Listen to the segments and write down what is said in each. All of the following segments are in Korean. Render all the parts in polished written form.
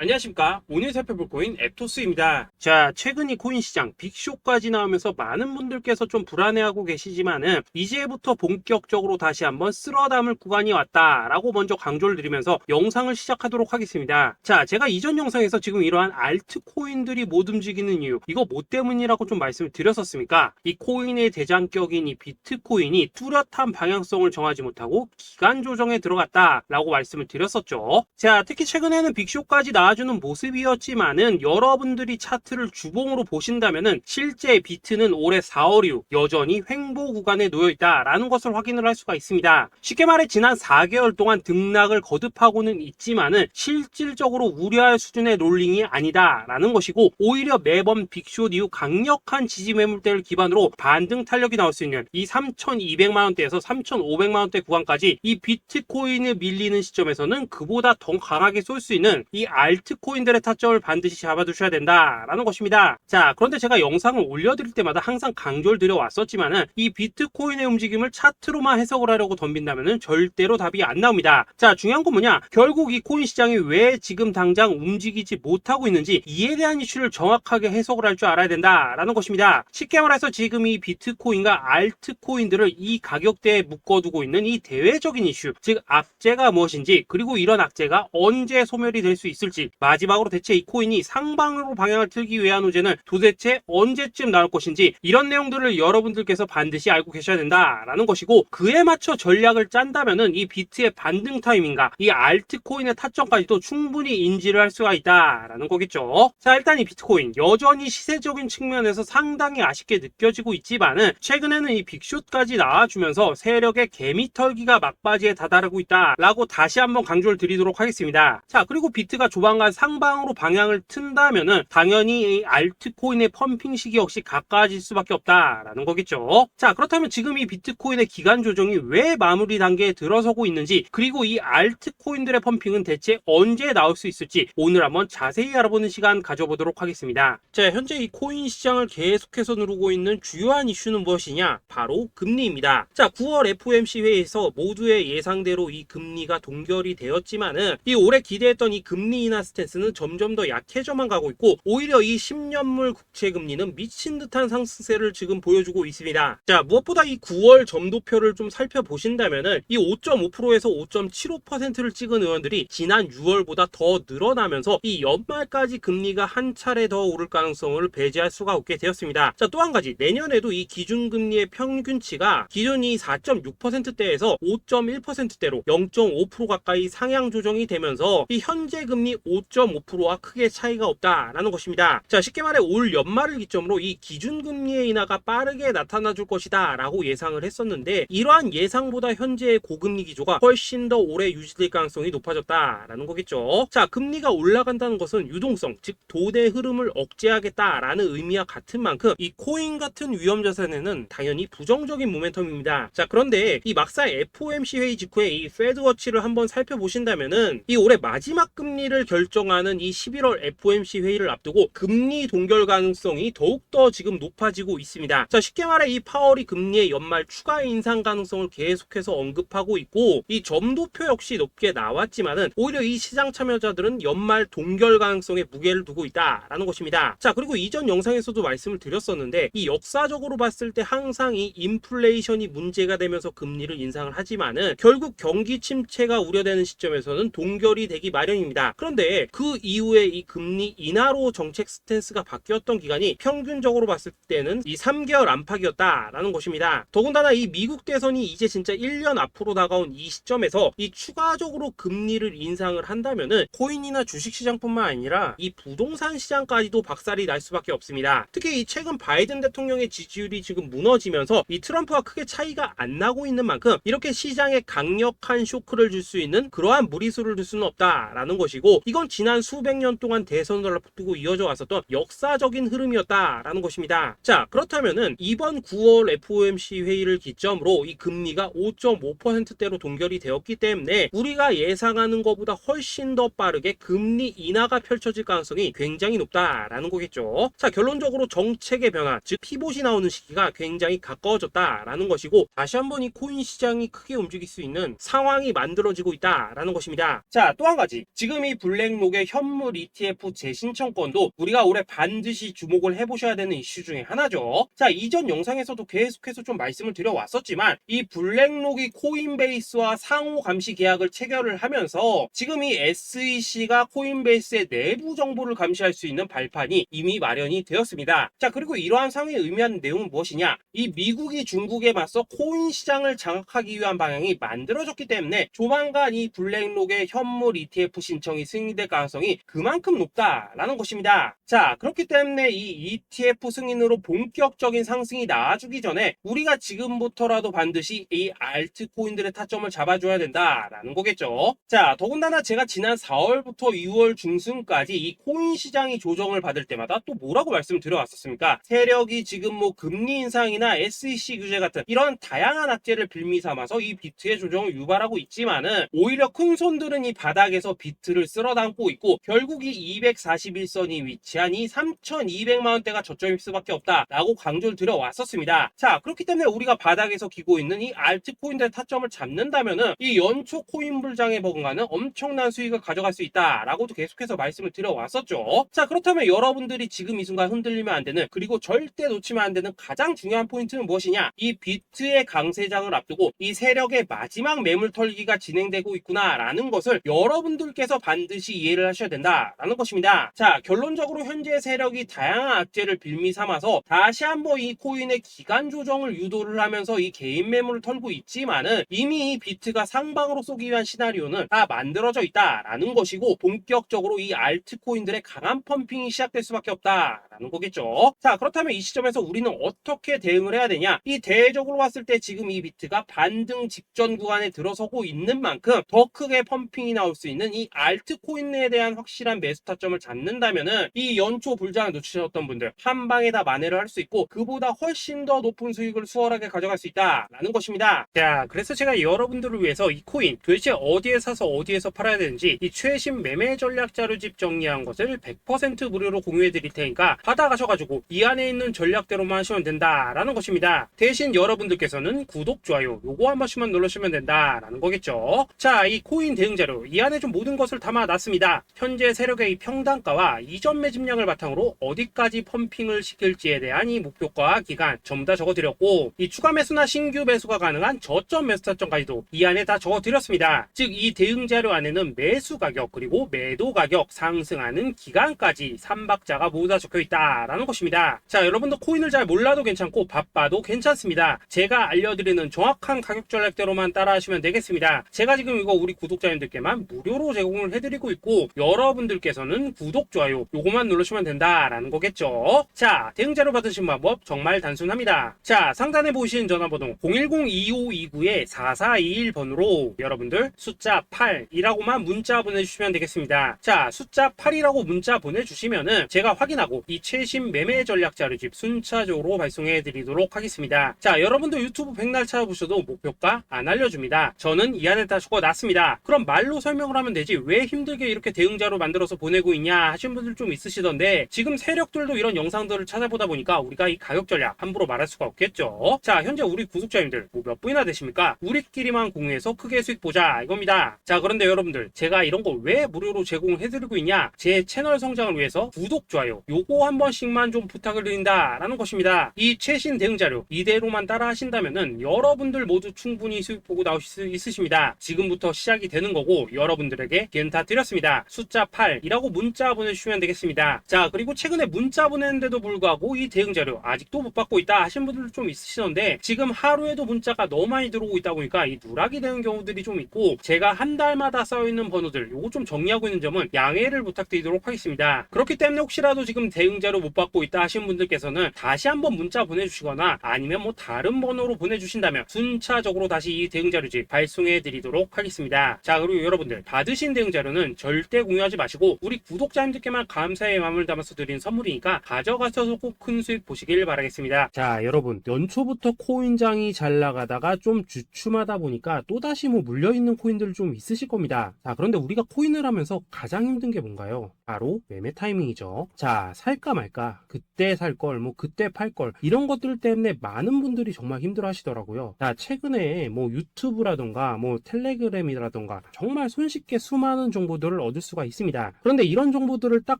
안녕하십니까. 오늘 살펴볼 코인 앱토스입니다. 자, 최근 이 코인 시장 빅쇼까지 나오면서 많은 분들께서 좀 불안해하고 계시지만은 이제부터 본격적으로 다시 한번 쓸어담을 구간이 왔다라고 먼저 강조를 드리면서 영상을 시작하도록 하겠습니다. 자, 제가 이전 영상에서 지금 이러한 알트코인들이 못 움직이는 이유, 이거 뭐 때문이라고 좀 말씀을 드렸었습니까? 이 코인의 대장격인 이 비트코인이 뚜렷한 방향성을 정하지 못하고 기간 조정에 들어갔다라고 말씀을 드렸었죠. 자, 특히 최근에는 빅쇼까지 나와주는 모습이었지만은 여러분들이 차트를 주봉으로 보신다면은 실제 비트는 올해 4월 이후 여전히 횡보 구간에 놓여 있다라는 것을 확인을 할 수가 있습니다. 쉽게 말해 지난 4개월 동안 등락을 거듭하고는 있지만은 실질적으로 우려할 수준의 롤링이 아니다라는 것이고, 오히려 매번 빅쇼 이후 강력한 지지 매물대를 기반으로 반등 탄력이 나올 수 있는 이 3,200만 원대에서 3,500만 원대 구간까지 이 비트코인을 밀리는 시점에서는 그보다 더 강하게 쏠 수 있는 이 알트코인들의 타점을 반드시 잡아두셔야 된다라는 것입니다. 자, 그런데 제가 영상을 올려드릴 때마다 항상 강조를 드려왔었지만은 이 비트코인의 움직임을 차트로만 해석을 하려고 덤빈다면은 절대로 답이 안 나옵니다. 자, 중요한 건 뭐냐? 결국 이 코인 시장이 왜 지금 당장 움직이지 못하고 있는지 이에 대한 이슈를 정확하게 해석을 할 줄 알아야 된다라는 것입니다. 쉽게 말해서 지금 이 비트코인과 알트코인들을 이 가격대에 묶어두고 있는 이 대외적인 이슈, 즉 악재가 무엇인지, 그리고 이런 악재가 언제 소멸이 될 수 있을지, 마지막으로 대체 이 코인이 상방으로 방향을 틀기 위한 호재는 도대체 언제쯤 나올 것인지, 이런 내용들을 여러분들께서 반드시 알고 계셔야 된다라는 것이고, 그에 맞춰 전략을 짠다면은 이 비트의 반등 타이밍과 이 알트코인의 타점까지도 충분히 인지를 할 수가 있다라는 거겠죠. 자, 일단 이 비트코인 여전히 시세적인 측면에서 상당히 아쉽게 느껴지고 있지만은 최근에는 이 빅숏까지 나와주면서 세력의 개미털기가 막바지에 다다르고 있다라고 다시 한번 강조를 드리도록 하겠습니다. 자, 그리고 비트가 조만간 상방으로 방향을 튼다면은 당연히 이 알트코인의 펌핑 시기 역시 가까워질 수밖에 없다라는 거겠죠. 자, 그렇다면 지금 이 비트코인의 기간 조정이 왜 마무리 단계에 들어서고 있는지, 그리고 이 알트코인들의 펌핑은 대체 언제 나올 수 있을지 오늘 한번 자세히 알아보는 시간 가져보도록 하겠습니다. 자, 현재 이 코인 시장을 계속해서 누르고 있는 주요한 이슈는 무엇이냐? 바로 금리입니다. 자, 9월 FOMC 회의에서 모두의 예상대로 이 금리가 동결이 되었지만은 이 올해 기대했던 이 금리 인하 스탠스는 점점 더 약해져만 가고 있고, 오히려 이 10년물 국채 금리는 미친 듯한 상승세를 지금 보여주고 있습니다. 자, 무엇보다 이 9월 점도표를 좀 살펴보신다면은 이 5.5%에서 5.75%를 찍은 의원들이 지난 6월보다 더 늘어나면서 이 연말까지 금리가 한 차례 더 오를 가능성을 배제할 수가 없게 되었습니다. 자, 또 한 가지, 내년에도 이 기준금리의 평균치가 기존이 4.6%대에서 5.1%대로 0.5% 가까이 상향 조정이 되면서 이 현재 금리 5.5%와 크게 차이가 없다라는 것입니다. 자, 쉽게 말해 올 연말을 기점으로 이 기준금리의 인하가 빠르게 나타나 줄 것이다 라고 예상을 했었는데, 이러한 예상보다 현재의 고금리 기조가 훨씬 더 오래 유지될 가능성이 높아졌다라는 거겠죠. 자, 금리가 올라간다는 것은 유동성, 즉 돈의 흐름을 억제하겠다라는 의미와 같은 만큼 이 코인 같은 위험 자산에는 당연히 부정적인 모멘텀입니다. 자, 그런데 이 막상 FOMC 회의 직후에 이 페드워치를 한번 살펴보신다면은 이 올해 마지막 금리를 결정하는 이 11월 FOMC 회의를 앞두고 금리 동결 가능성이 더욱더 지금 높아지고 있습니다. 자, 쉽게 말해 이 파월이 금리의 연말 추가 인상 가능성을 계속해서 언급하고 있고, 이 점도표 역시 높게 나왔지만은 오히려 이 시장 참여자들은 연말 동결 가능성에 무게를 두고 있다라는 것입니다. 자, 그리고 이전 영상에서도 말씀을 드렸었는데 이 역사적으로 봤을 때 항상 이 인플레이션이 문제가 되면서 금리를 인상을 하지만은 결국 경기 침체가 우려되는 시점에서는 동결이 되기 마련입니다. 그런데 그 이후에 이 금리 인하로 정책 스탠스가 바뀌었던 기간이 평균적으로 봤을 때는 이 3개월 안팎이었다라는 것입니다. 더군다나 이 미국 대선이 이제 진짜 1년 앞으로 다가온 이 시점에서 이 추가적으로 금리를 인상을 한다면은 코인이나 주식시장뿐만 아니라 이 부동산 시장까지도 박살이 날 수밖에 없습니다. 특히 이 최근 바이든 대통령의 지지율이 지금 무너지면서 이 트럼프와 크게 차이가 안 나고 있는 만큼 이렇게 시장에 강력한 쇼크를 줄 수 있는 그러한 무리수를 둘 수는 없다라는 것이고, 이건 지난 수백 년 동안 대선을 앞두고 이어져 왔었던 역사적인 흐름이었다라는 것입니다. 자, 그렇다면은 이번 9월 FOMC 회의를 기점으로 이 금리가 5.5%대로 동결이 되었기 때문에 우리가 예상하는 것보다 훨씬 더 빠르게 금리 인하가 펼쳐질 가능성이 굉장히 높다라는 거겠죠. 자, 결론적으로 정책의 변화, 즉 피봇이 나오는 시기가 굉장히 가까워졌다라는 것이고, 다시 한번 이 코인 시장이 크게 움직일 수 있는 상황이 만들어지고 있다라는 것입니다. 자, 또 한 가지, 지금 이 블랙 블랙록의 현물 ETF 재신청권도 우리가 올해 반드시 주목을 해보셔야 되는 이슈 중에 하나죠. 자, 이전 영상에서도 계속해서 좀 말씀을 드려왔었지만 이 블랙록이 코인베이스와 상호 감시 계약을 체결을 하면서 지금 이 SEC가 코인베이스의 내부 정보를 감시할 수 있는 발판이 이미 마련이 되었습니다. 자, 그리고 이러한 상황이 의미하는 내용은 무엇이냐? 이 미국이 중국에 맞서 코인 시장을 장악하기 위한 방향이 만들어졌기 때문에 조만간 이 블랙록의 현물 ETF 신청이 승인될 가능성이 그만큼 높다라는 것입니다. 자, 그렇기 때문에 이 ETF 승인으로 본격적인 상승이 나와주기 전에 우리가 지금부터라도 반드시 이 알트코인들의 타점을 잡아줘야 된다라는 거겠죠. 자, 더군다나 제가 지난 4월부터 6월 중순까지 이 코인 시장이 조정을 받을 때마다 또 뭐라고 말씀드려왔었습니까? 세력이 지금 뭐 금리 인상이나 SEC 규제 같은 이런 다양한 악재를 빌미 삼아서 이 비트의 조정을 유발하고 있지만은 오히려 큰 손들은 이 바닥에서 비트를 쓸어 담고 있고 결국 이 241선이 위치한 이 3,200만 원대가 저점일 수밖에 없다라고 강조를 드려왔었습니다. 자, 그렇기 때문에 우리가 바닥에서 기고 있는 이 알트코인들의 타점을 잡는다면은 이 연초 코인 불장에 버금가는 엄청난 수익을 가져갈 수 있다라고도 계속해서 말씀을 드려왔었죠. 자, 그렇다면 여러분들이 지금 이 순간 흔들리면 안 되는, 그리고 절대 놓치면 안 되는 가장 중요한 포인트는 무엇이냐? 이 비트의 강세장을 앞두고 이 세력의 마지막 매물 털기가 진행되고 있구나라는 것을 여러분들께서 반드시 이해를 하셔야 된다라는 것입니다. 자, 결론적으로 현재 세력이 다양한 악재를 빌미 삼아서 다시 한번 이 코인의 기간 조정을 유도를 하면서 이 개인 매물을 털고 있지만은 이미 이 비트가 상방으로 쏘기 위한 시나리오는 다 만들어져 있다라는 것이고 본격적으로 이 알트코인들의 강한 펌핑이 시작될 수밖에 없다라는 거겠죠. 자, 그렇다면 이 시점에서 우리는 어떻게 대응을 해야 되냐? 이 대외적으로 봤을 때 지금 이 비트가 반등 직전 구간에 들어서고 있는 만큼 더 크게 펌핑이 나올 수 있는 이 알트코인에 대한 확실한 매수 타점을 잡는다면은 이 연초 불장을 놓치셨던 분들 한 방에 다 만회를 할 수 있고 그보다 훨씬 더 높은 수익을 수월하게 가져갈 수 있다라는 것입니다. 자, 그래서 제가 여러분들을 위해서 이 코인 도대체 어디에 사서 어디에서 팔아야 되는지 이 최신 매매 전략 자료집 정리한 것을 100% 무료로 공유해 드릴 테니까 받아가셔가지고 이 안에 있는 전략대로만 하시면 된다라는 것입니다. 대신 여러분들께서는 구독, 좋아요 요거 한 번씩만 눌러주시면 된다라는 거겠죠. 자, 이 코인 대응 자료 이 안에 좀 모든 것을 담아놨습니다. 현재 세력의 이 평단가와 이전 매집량을 바탕으로 어디까지 펌핑을 시킬지에 대한 이 목표가 기간 전부 다 적어드렸고 이 추가 매수나 신규 매수가 가능한 저점 매수 타점까지도 이 안에 다 적어드렸습니다. 즉 이 대응 자료 안에는 매수 가격 그리고 매도 가격 상승하는 기간까지 3박자가 모두 다 적혀있다라는 것입니다. 자, 여러분도 코인을 잘 몰라도 괜찮고 바빠도 괜찮습니다. 제가 알려드리는 정확한 가격 전략대로만 따라하시면 되겠습니다. 제가 지금 이거 우리 구독자님들께만 무료로 제공을 해드리고 있고 여러분들께서는 구독, 좋아요 요거만 누르시면 된다라는 거겠죠. 자, 대응 자료 받으신 방법 정말 단순합니다. 자, 상단에 보이시는 전화번호 010-2529-4421번으로 여러분들 숫자 8이라고만 문자 보내주시면 되겠습니다. 자, 숫자 8이라고 문자 보내주시면은 제가 확인하고 이 최신 매매 전략 자료집 순차적으로 발송해 드리도록 하겠습니다. 자, 여러분도 유튜브 백날 찾아보셔도 목표가 안 알려줍니다. 저는 이 안에 다 적어놨습니다. 그럼 말로 설명을 하면 되지 왜 힘들게 이렇게 대응자로 만들어서 보내고 있냐 하신 분들 좀 있으시던데 지금 세력들도 이런 영상들을 찾아보다 보니까 우리가 이 가격 전략 함부로 말할 수가 없겠죠. 자, 현재 우리 구독자님들 뭐 몇 분이나 되십니까? 우리끼리만 공유해서 크게 수익 보자 이겁니다. 자, 그런데 여러분들 제가 이런 거 왜 무료로 제공해드리고 있냐? 제 채널 성장을 위해서 구독, 좋아요 요거 한 번씩만 좀 부탁을 드린다라는 것입니다. 이 최신 대응 자료 이대로만 따라 하신다면은 여러분들 모두 충분히 수익 보고 나오실 수 있으십니다. 지금부터 시작이 되는 거고 여러분들에게 기회는 다 드렸습니다. 숫자 8이라고 문자 보내주시면 되겠습니다. 자, 그리고 최근에 문자 보냈는데도 불구하고 이 대응 자료 아직도 못 받고 있다 하신 분들도 좀 있으시던데 지금 하루에도 문자가 너무 많이 들어오고 있다 보니까 이 누락이 되는 경우들이 좀 있고 제가 한 달마다 쌓여있는 번호들 요거 좀 정리하고 있는 점은 양해를 부탁드리도록 하겠습니다. 그렇기 때문에 혹시라도 지금 대응 자료 못 받고 있다 하신 분들께서는 다시 한번 문자 보내주시거나 아니면 뭐 다른 번호로 보내주신다면 순차적으로 다시 이 대응 자료집 발송해 드리도록 하겠습니다. 자, 그리고 여러분들 받으신 대응 자료는 절대 공유하지 마시고 우리 구독자님들께만 감사의 마음을 담아서 드린 선물이니까 가져가셔서 꼭 큰 수익 보시길 바라겠습니다. 자, 여러분 연초부터 코인장이 잘 나가다가 좀 주춤하다 보니까 또다시 뭐 물려있는 코인들 좀 있으실 겁니다. 자, 그런데 우리가 코인을 하면서 가장 힘든 게 뭔가요? 바로 매매 타이밍이죠. 자, 살까 말까 그때 살 걸 뭐 그때 팔 걸 이런 것들 때문에 많은 분들이 정말 힘들어 하시더라고요. 자, 최근에 뭐 유튜브라던가 뭐 텔레그램이라던가 정말 손쉽게 수많은 정보들을 정보를 얻을 수가 있습니다. 그런데 이런 정보들을 딱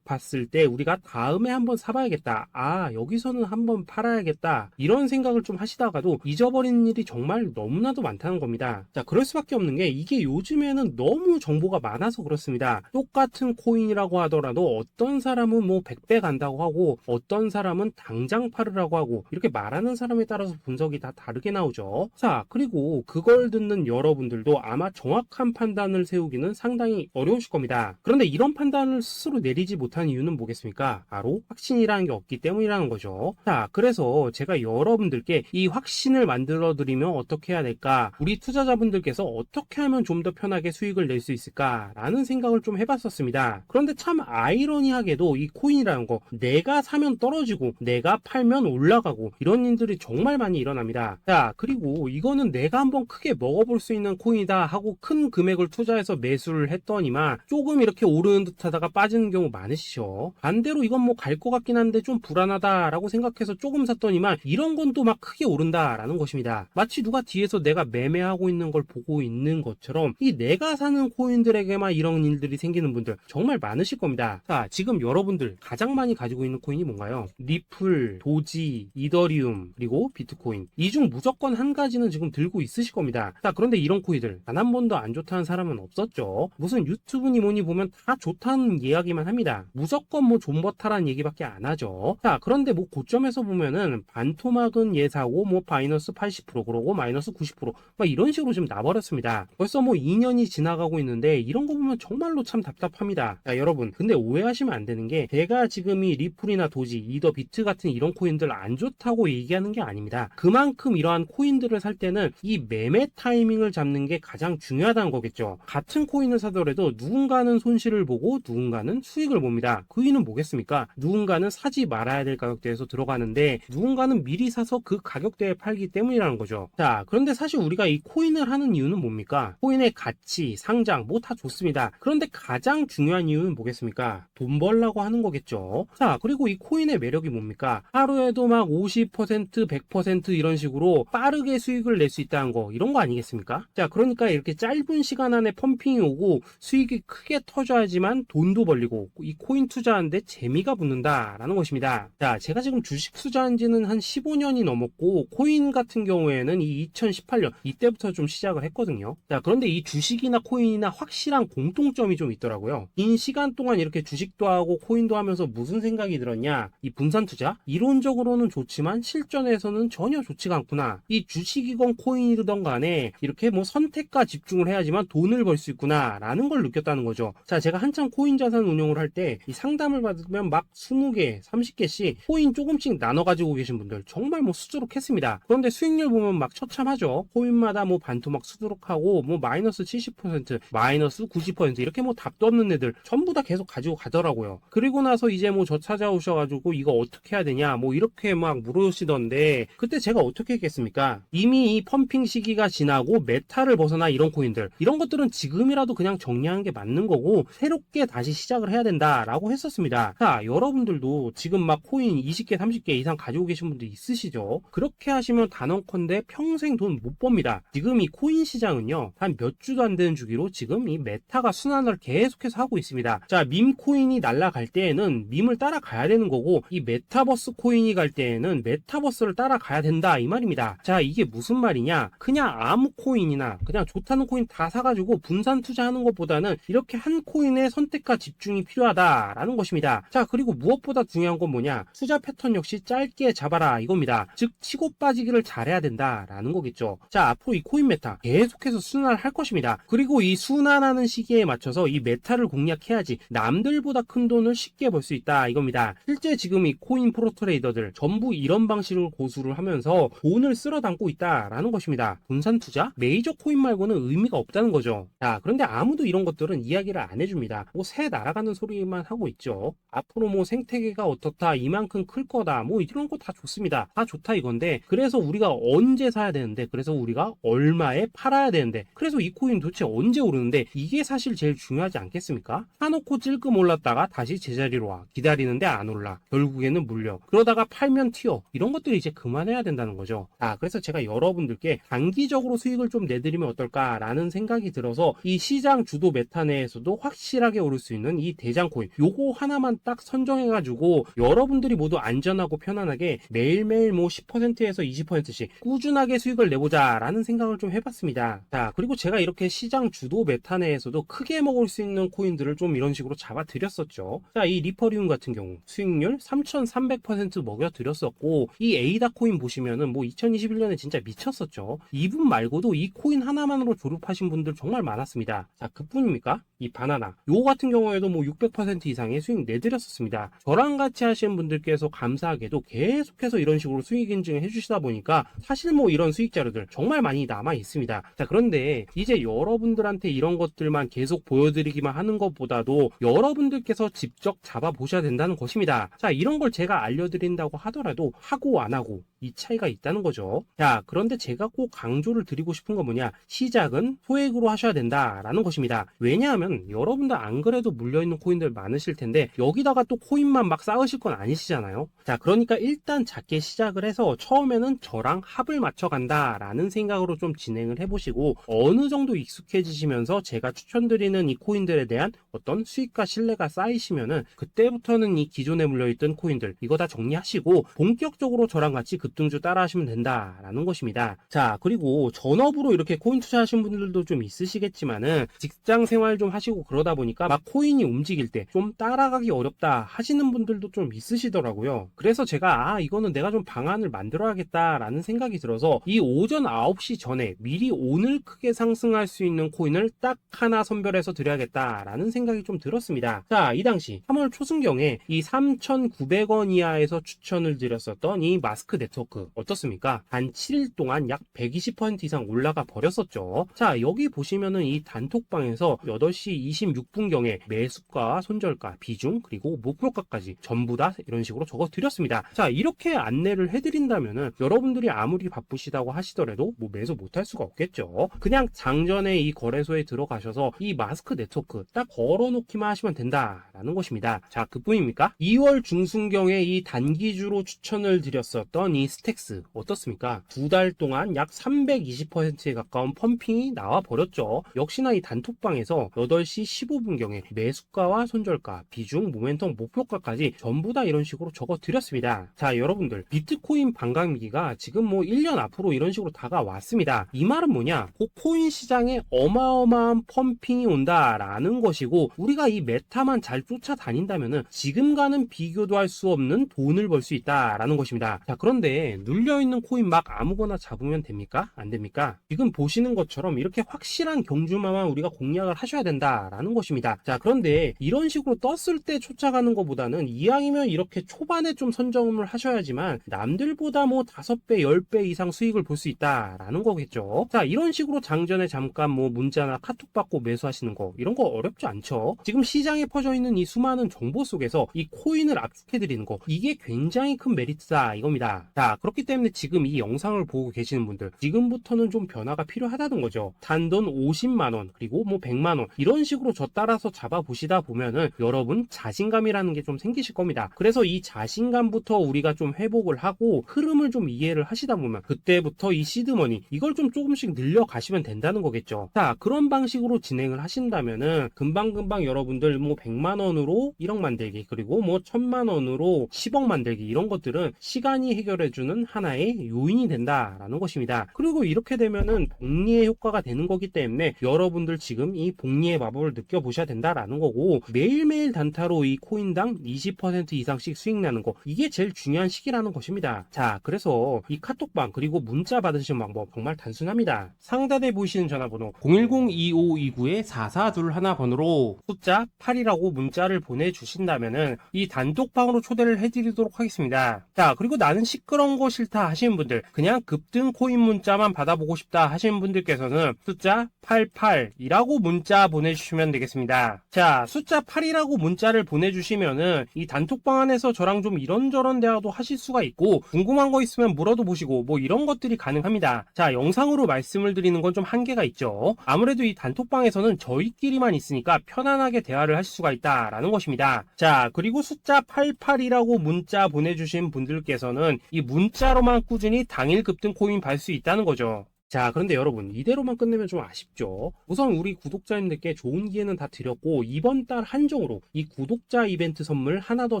봤을 때 우리가 다음에 한번 사봐야겠다, 여기서는 한번 팔아야겠다, 이런 생각을 좀 하시다가도 잊어버리는 일이 정말 너무나도 많다는 겁니다. 자, 그럴 수밖에 없는 게 이게 요즘에는 너무 정보가 많아서 그렇습니다. 똑같은 코인이라고 하더라도 어떤 사람은 뭐 100배 간다고 하고 어떤 사람은 당장 팔으라고 하고 이렇게 말하는 사람에 따라서 분석이 다 다르게 나오죠. 자, 그리고 그걸 듣는 여러분들도 아마 정확한 판단을 세우기는 상당히 어려우실 겁니다. 그런데 이런 판단을 스스로 내리지 못한 이유는 뭐겠습니까? 바로 확신이라는 게 없기 때문이라는 거죠. 자, 그래서 제가 여러분들께 이 확신을 만들어 드리면 어떻게 해야 될까? 우리 투자자분들께서 어떻게 하면 좀 더 편하게 수익을 낼 수 있을까? 라는 생각을 좀 해봤었습니다. 그런데 참 아이러니하게도 이 코인이라는 거, 내가 사면 떨어지고 내가 팔면 올라가고 이런 일들이 정말 많이 일어납니다. 자, 그리고 이거는 내가 한번 크게 먹어볼 수 있는 코인이다 하고 큰 금액을 투자해서 매수를 했더니만 조금 이렇게 오르는 듯 하다가 빠지는 경우 많으시죠. 반대로 이건 뭐 갈 것 같긴 한데 좀 불안하다라고 생각해서 조금 샀더니만 이런 건 또 막 크게 오른다라는 것입니다. 마치 누가 뒤에서 내가 매매하고 있는 걸 보고 있는 것처럼 이 내가 사는 코인들에게만 이런 일들이 생기는 분들 정말 많으실 겁니다. 자, 지금 여러분들 가장 많이 가지고 있는 코인이 뭔가요? 리플, 도지, 이더리움, 그리고 비트코인. 이 중 무조건 한 가지는 지금 들고 있으실 겁니다. 자, 그런데 이런 코인들 단 한 번도 안 좋다는 사람은 없었죠. 무슨 유튜브니 뭐니 보면 다 좋다는 이야기만 합니다. 무조건 뭐 존버타라는 얘기밖에 안 하죠. 자, 그런데 뭐 고점에서 보면은 반토막은 예사고 뭐 마이너스 80% 그러고 마이너스 90% 막 이런 식으로 지금 나버렸습니다. 벌써 뭐 2년이 지나가고 있는데 이런 거 보면 정말로 참 답답합니다. 자, 여러분, 근데 오해하시면 안 되는 게 제가 지금 이 리플이나 도지, 이더, 비트 같은 이런 코인들 안 좋다고 얘기하는 게 아닙니다. 그만큼 이러한 코인들을 살 때는 이 매매 타이밍을 잡는 게 가장 중요하다는 거겠죠. 같은 코인을 사더라도 누군가는 손실을 보고 누군가는 수익을 봅니다. 그 이유는 뭐겠습니까? 누군가는 사지 말아야 될 가격대에서 들어가는데 누군가는 미리 사서 그 가격대에 팔기 때문이라는 거죠. 자, 그런데 사실 우리가 이 코인을 하는 이유는 뭡니까? 코인의 가치, 상장 뭐 다 좋습니다. 그런데 가장 중요한 이유는 뭐겠습니까? 돈 벌라고 하는 거겠죠. 자, 그리고 이 코인의 매력이 뭡니까? 하루에도 막 50%, 100% 이런 식으로 빠르게 수익을 낼 수 있다는 거, 이런 거 아니겠습니까? 자, 그러니까 이렇게 짧은 시간 안에 펌핑이 오고 수익이 크게 터져야지만 돈도 벌리고 이 코인 투자하는데 재미가 붙는다라는 것입니다. 자, 제가 지금 주식 투자한 지는 한 15년이 넘었고 코인 같은 경우에는 이 2018년 이때부터 좀 시작을 했거든요. 자, 그런데 이 주식이나 코인이나 확실한 공통점이 좀 있더라고요. 긴 시간 동안 이렇게 주식도 하고 코인도 하면서 무슨 생각이 들었냐? 이 분산 투자? 이론적으로는 좋지만 실전에서는 전혀 좋지가 않구나. 이 주식이건 코인이든 간에 이렇게 뭐 선택과 집중을 해야지만 돈을 벌 수 있구나 라는 걸 느꼈다는 거죠. 자, 제가 한참 코인 자산 운용을 할 때 이 상담을 받으면 막 20개, 30개씩 코인 조금씩 나눠 가지고 계신 분들 정말 뭐 수두룩했습니다. 그런데 수익률 보면 막 처참하죠. 코인마다 뭐 반토막 수두룩하고 뭐 마이너스 70%, 마이너스 90% 이렇게 뭐 답도 없는 애들 전부 다 계속 가지고 가더라고요. 그리고 나서 이제 뭐 저 찾아오셔가지고 이거 어떻게 해야 되냐 뭐 이렇게 막 물으시던데 그때 제가 어떻게 했겠습니까? 이미 이 펌핑 시기가 지나고 메타를 벗어나 이런 코인들 이런 것들은 지금이라도 그냥 정리하는 게 맞는 거고 새롭게 다시 시작을 해야 된다라고 했었습니다. 자, 여러분들도 지금 막 코인 20개, 30개 이상 가지고 계신 분들 있으시죠? 그렇게 하시면 단언컨대 평생 돈 못 법니다. 지금 이 코인 시장은요 한 몇 주도 안 되는 주기로 지금 이 메타가 순환을 계속해서 하고 있습니다. 자, 밈 코인이 날아갈 때에는 밈을 따라가야 되는 거고 이 메타버스 코인이 갈 때에는 메타버스를 따라가야 된다 이 말입니다. 자, 이게 무슨 말이냐? 그냥 아무 코인이나 그냥 좋다는 코인 다 사가지고 분산 투자하는 것보다는 이렇게 한 코인에 선택과 집중이 필요하다라는 것입니다. 자, 그리고 무엇보다 중요한 건 뭐냐? 투자 패턴 역시 짧게 잡아라 이겁니다. 즉 치고 빠지기를 잘해야 된다라는 거겠죠. 자, 앞으로 이 코인 메타 계속해서 순환할 것입니다. 그리고 이 순환하는 시기에 맞춰서 이 메타를 공략해야지 남들보다 큰 돈을 쉽게 벌 수 있다 이겁니다. 실제 지금 이 코인 프로 트레이더들 전부 이런 방식을 고수를 하면서 돈을 쓸어 담고 있다라는 것입니다. 분산 투자? 메이저 코인 말고는 의미가 없다는 거죠. 자, 그런데 아무도 이런 것들은 이야기를 안 해줍니다. 뭐 새 날아가는 소리만 하고 있죠. 앞으로 뭐 생태계가 어떻다, 이만큼 클 거다, 뭐 이런 거 다 좋습니다. 다 좋다 이건데 그래서 우리가 언제 사야 되는데 그래서 우리가 얼마에 팔아야 되는데 그래서 이 코인 도대체 언제 오르는데 이게 사실 제일 중요하지 않겠습니까? 사놓고 찔끔 올랐다가 다시 제자리로 와. 기다리는데 안 올라. 결국에는 물려. 그러다가 팔면 튀어. 이런 것들이 이제 그만해야 된다는 거죠. 자, 그래서 제가 여러분들께 단기적으로 수익을 좀 내드리면 어떨까라는 생각이 들어서 이 시장 주도 메타 내에서 내에서도 확실하게 오를 수 있는 이 대장 코인, 요거 하나만 딱 선정해가지고 여러분들이 모두 안전하고 편안하게 매일매일 뭐 10%에서 20%씩 꾸준하게 수익을 내보자 라는 생각을 좀 해봤습니다. 자, 그리고 제가 이렇게 시장 주도 메타 내에서도 크게 먹을 수 있는 코인들을 좀 이런 식으로 잡아드렸었죠. 자, 이 리퍼리움 같은 경우 수익률 3300% 먹여드렸었고, 이 에이다 코인 보시면은 뭐 2021년에 진짜 미쳤었죠. 이분 말고도 이 코인 하나만으로 졸업하신 분들 정말 많았습니다. 자, 그뿐입니까? 이 바나나 요 같은 경우에도 뭐 600% 이상의 수익 내드렸었습니다. 저랑 같이 하시는 분들께서 감사하게도 계속해서 이런 식으로 수익 인증을 해주시다 보니까 사실 뭐 이런 수익 자료들 정말 많이 남아 있습니다. 자, 그런데 이제 여러분들한테 이런 것들만 계속 보여드리기만 하는 것보다도 여러분들께서 직접 잡아보셔야 된다는 것입니다. 자, 이런 걸 제가 알려드린다고 하더라도 하고 안 하고 이 차이가 있다는 거죠. 자, 그런데 제가 꼭 강조를 드리고 싶은 건 뭐냐, 시작은 소액으로 하셔야 된다라는 것입니다. 왜냐하면 여러분들 안 그래도 물려있는 코인들 많으실 텐데 여기다가 또 코인만 막 쌓으실 건 아니시잖아요. 자, 그러니까 일단 작게 시작을 해서 처음에는 저랑 합을 맞춰 간다라는 생각으로 좀 진행을 해보시고, 어느 정도 익숙해지시면서 제가 추천드리는 이 코인들에 대한 어떤 수익과 신뢰가 쌓이시면은 그때부터는 이 기존에 물려있던 코인들 이거 다 정리하시고 본격적으로 저랑 같이 급등주 따라 하시면 된다라는 것입니다. 자, 그리고 전업으로 이렇게 코인 투자하신 분들도 좀 있으시겠지만은 직장 생활 좀 하시고 그러다 보니까 막 코인이 움직일 때 좀 따라가기 어렵다 하시는 분들도 좀 있으시더라고요. 그래서 제가 이거는 내가 좀 방안을 만들어야겠다라는 생각이 들어서 이 오전 9시 전에 미리 오늘 크게 상승할 수 있는 코인을 딱 하나 선별해서 드려야겠다라는 생각이 좀 들었습니다. 자, 이 당시 3월 초순경에 이 3,900원 이하에서 추천을 드렸었던 이 마스크 네트워크 어떻습니까? 단 7일 동안 약 120% 이상 올라가 버렸었죠. 자, 여기 보시면은 이 단톡방에서 8시 26분경에 매수가, 손절가, 비중, 그리고 목표가까지 전부 다 이런 식으로 적어 드렸습니다. 자, 이렇게 안내를 해드린다면은 여러분들이 아무리 바쁘시다고 하시더라도 뭐 매수 못할 수가 없겠죠. 그냥 장전에 이 거래소에 들어가셔서 이 마스크 네트워크 딱 걸어놓기만 하시면 된다라는 것입니다. 자, 그뿐입니까? 2월 중순경에 이 단기주로 추천을 드렸었던 이 스택스 어떻습니까? 2달 동안 약 320%에 가까운 펌핑이 나와 버렸죠. 역시나 이 단톡방에서 8시 15분경에 매수가와 손절가, 비중, 모멘텀, 목표가까지 전부 다 이런 식으로 적어 드렸습니다. 자, 여러분들 비트코인 반감기가 지금 뭐 1년 앞으로 이런 식으로 다가왔습니다. 이 말은 뭐냐? 그 코인 시장에 어마어마한 펌핑이 온다라는 것이고, 우리가 이 메타만 잘 쫓아다닌다면은 지금과는 비교도 할 수 없는 돈을 벌 수 있다라는 것입니다. 자, 그런데 눌려있는 코인 막 아무거나 잡으면 됩니까? 안 됩니까? 지금 보시는 것처럼 이렇게 확실한 경주마만 우리가 공략을 하셔야 된다라는 것입니다. 자, 그런데 이런 식으로 떴을 때 쫓아가는 것보다는 이왕이면 이렇게 초반에 좀 선점을 하셔야지만 남들보다 뭐 5배, 10배 이상 수익을 볼 수 있다라는 거겠죠. 자, 이런 식으로 장전에 잠깐 뭐 문자나 카톡 받고 매수하시는 거 이런 거 어렵지 않죠. 지금 시장에 퍼져 있는 이 수많은 정보 속에서 이 코인을 압축해드리는 거, 이게 굉장히 큰 메리트다 이겁니다. 자, 그렇기 때문에 지금 이 영상을 보고 계시는 분들 지금부터는 좀 변화가 필요하다는 거죠. 단돈 50만원 그리고 뭐 100만원 이런 식으로 저 따라서 잡아보시다 보면은 여러분 자신감이라는 게 좀 생기실 겁니다. 그래서 이 자신감부터 우리가 좀 회복을 하고 흐름을 좀 이해를 하시다 보면 그때부터 이 시드머니 이걸 좀 조금씩 늘려가시면 된다는 거겠죠. 자, 그런 방식으로 진행을 하신다면은 금방금방 여러분들 뭐 100만원으로 1억 만들기, 그리고 뭐 1000만원으로 10억 만들기, 이런 것들은 시간이 해결해주는 하나의 요인이 된다라는 것입니다. 그리고 이렇게 되면은 복리의 효과가 되는 거기 때문에 여러분들 지금 이 복리의 마법을 느껴보셔야 된다라는 거고, 매일매일 단타로 이 코인당 20% 이상씩 수익 나는 거, 이게 제일 중요한 시기라는 것입니다. 자, 그래서 이 카톡방 그리고 문자 받으시는 방법 정말 단순합니다. 상단에 보이시는 전화번호 010-2529-4421 번호로 숫자 8이라고 문자를 보내주신다면은 이 단톡방으로 초대를 해드리도록 하겠습니다. 자, 그리고 나는 시끄러운 거 싫다 하시는 분들, 그냥 급등 코인 문자만 받아보고 싶다 하시는 분들께서는 숫자 88이라고 문자 보내주시면 되겠습니다. 자, 숫자 8이라고 문자를 보내주시면은 이 단톡방 안에서 저랑 좀 이런저런 대화도 하실 수가 있고, 궁금한 거 있으면 물어도 보시고 뭐 이런 것들이 가능합니다. 자, 영상으로 말씀을 드리는 건 좀 한계가 있죠. 아무래도 이 단톡방에서는 저희끼리만 있으니까 편안하게 대화를 하실 수가 있다라는 것입니다. 자, 그리고 숫자 88이라고 문자 보내주신 분들께서는 이 문자로만 꾸준히 당일 급등 코인 받을 수 있다는 거죠. 자, 그런데 여러분, 이대로만 끝내면 좀 아쉽죠? 우선 우리 구독자님들께 좋은 기회는 다 드렸고, 이번 달 한정으로 이 구독자 이벤트 선물 하나 더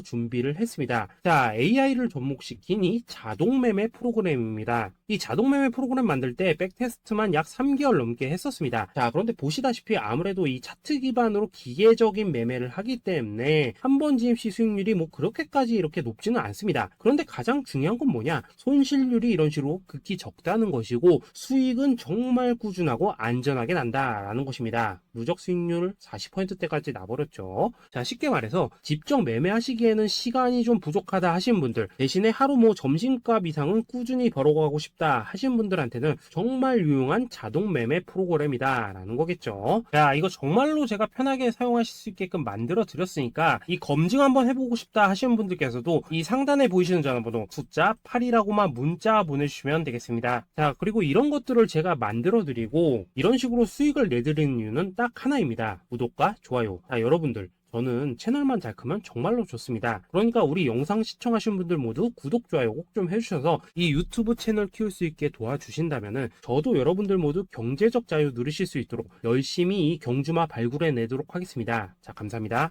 준비를 했습니다. 자, AI를 접목시킨 이 자동 매매 프로그램입니다. 이 자동 매매 프로그램 만들 때 백테스트만 약 3개월 넘게 했었습니다. 자, 그런데 보시다시피 아무래도 이 차트 기반으로 기계적인 매매를 하기 때문에 한 번 진입 시 수익률이 뭐 그렇게까지 이렇게 높지는 않습니다. 그런데 가장 중요한 건 뭐냐? 손실률이 이런 식으로 극히 적다는 것이고, 수익은 정말 꾸준하고 안전하게 난다라는 것입니다. 누적 수익률 40%대까지 나버렸죠. 자, 쉽게 말해서 직접 매매하시기에는 시간이 좀 부족하다 하시는 분들, 대신에 하루 뭐 점심값 이상은 꾸준히 벌어가고 싶다 하시는 분들한테는 정말 유용한 자동 매매 프로그램이다라는 거겠죠. 자, 이거 정말로 제가 편하게 사용하실 수 있게끔 만들어 드렸으니까 이 검증 한번 해보고 싶다 하시는 분들께서도 이 상단에 보이시는 전화번호 숫자 8이라고만 문자 보내주시면 되겠습니다. 자, 그리고 이런 것들을 제가 만들어 드리고 이런 식으로 수익을 내드리는 이유는 딱 하나입니다. 구독과 좋아요. 자, 여러분들, 저는 채널만 잘 크면 정말로 좋습니다. 그러니까 우리 영상 시청하신 분들 모두 구독, 좋아요 꼭 좀 해주셔서 이 유튜브 채널 키울 수 있게 도와주신다면은 저도 여러분들 모두 경제적 자유 누리실 수 있도록 열심히 이 경주마 발굴해 내도록 하겠습니다. 자, 감사합니다.